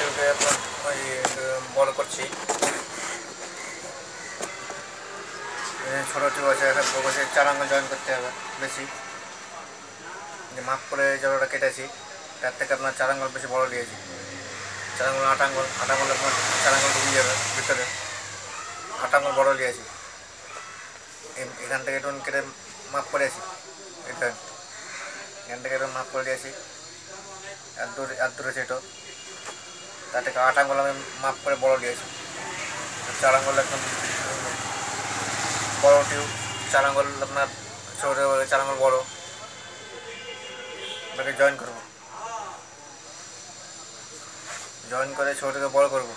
টিউবে আপনার ওই বড় করছি। ছোটো টিউব আছে, এখন বসে 4 আঙুল জয়েন করতে হবে বেশি। যে মাপ করে জলটা কেটেছি তার থেকে আপনার 4 আঙুল বেশি বড় নিয়েছি। 4 আঙুল 8 আঙুল, 8 আঙুল আপনার 4 আঙুল ঢুকে যাবে ভিতরে। 8 আঙুল বড় নিয়েছি। এখান থেকে একটু কেটে মাপ করেছি। এখান থেকে একটু মাপ করে দিয়েছি, এত দূরে সেটো। তার থেকে 8 আঙুল আমি মাপ করে বড় নিয়েছি। 4 আঙুল একদম বড় টিউব, 4 আঙুল আপনার ছোটো, 4 আঙুল বড়। ওটাকে জয়েন করবো, জয়েন করে ছোটোকে বড় করবো।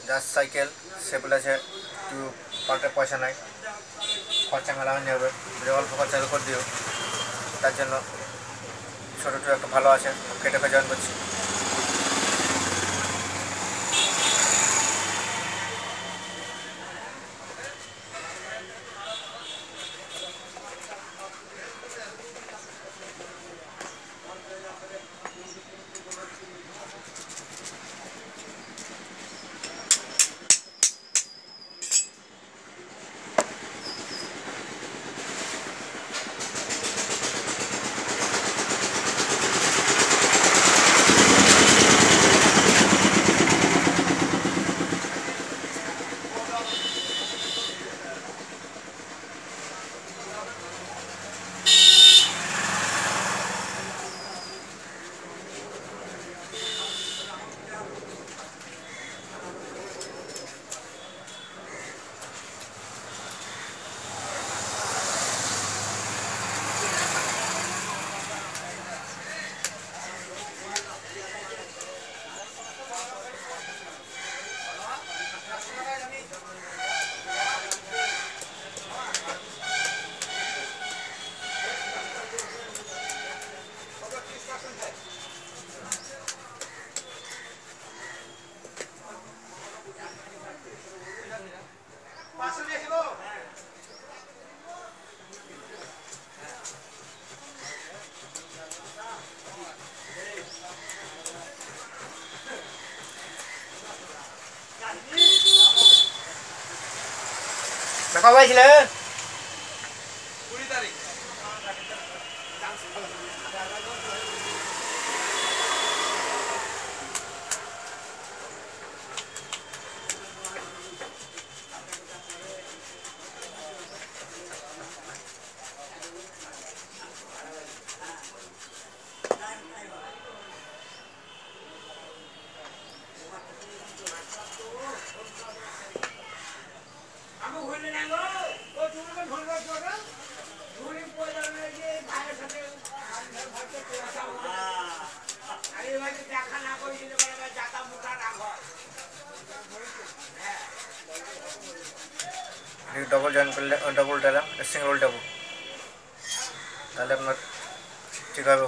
জাস্ট সাইকেল সেগুলো আছে, টিউব পাল্টে পয়সা নাই, খরচা মেলানো হবে, অল্প খরচার উপর দিও। তার জন্য ছোটো টিউব একটা ভালো আছে, কেটে জয়েন করছি। দেখা পাইছিলেন 20 তারিখ ডবল জয়েন করলে, ডবল ডালাম, সিঙ্গল উল্টাবো, তাহলে আপনার ঠিক হবে।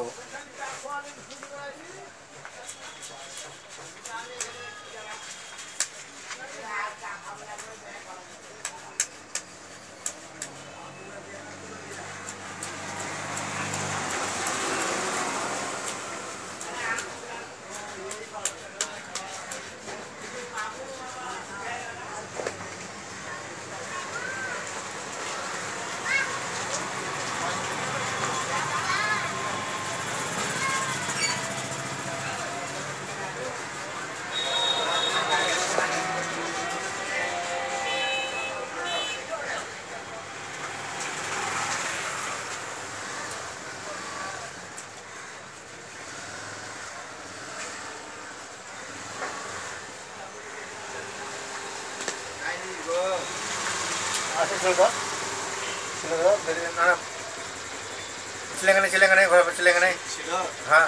চিলেঙ্গা নেই, ঘরে চিলেঙ্গা নেই। হ্যাঁ,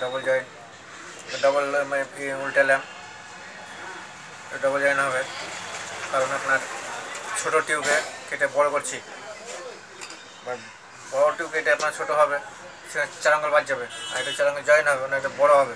ডবল জয়েন, ডবল উল্টালাম, ডবল জয়েন হবে, কারণ আপনার ছোটো টিউবে কেটে বড় করছি। বড় টিউব কেটে আপনার ছোটো হবে, সেখানে চার আঙ্গুল বাদ যাবে, আর এটা চার আঙ্গুল জয়েন হবে, মানে এটা বড় হবে।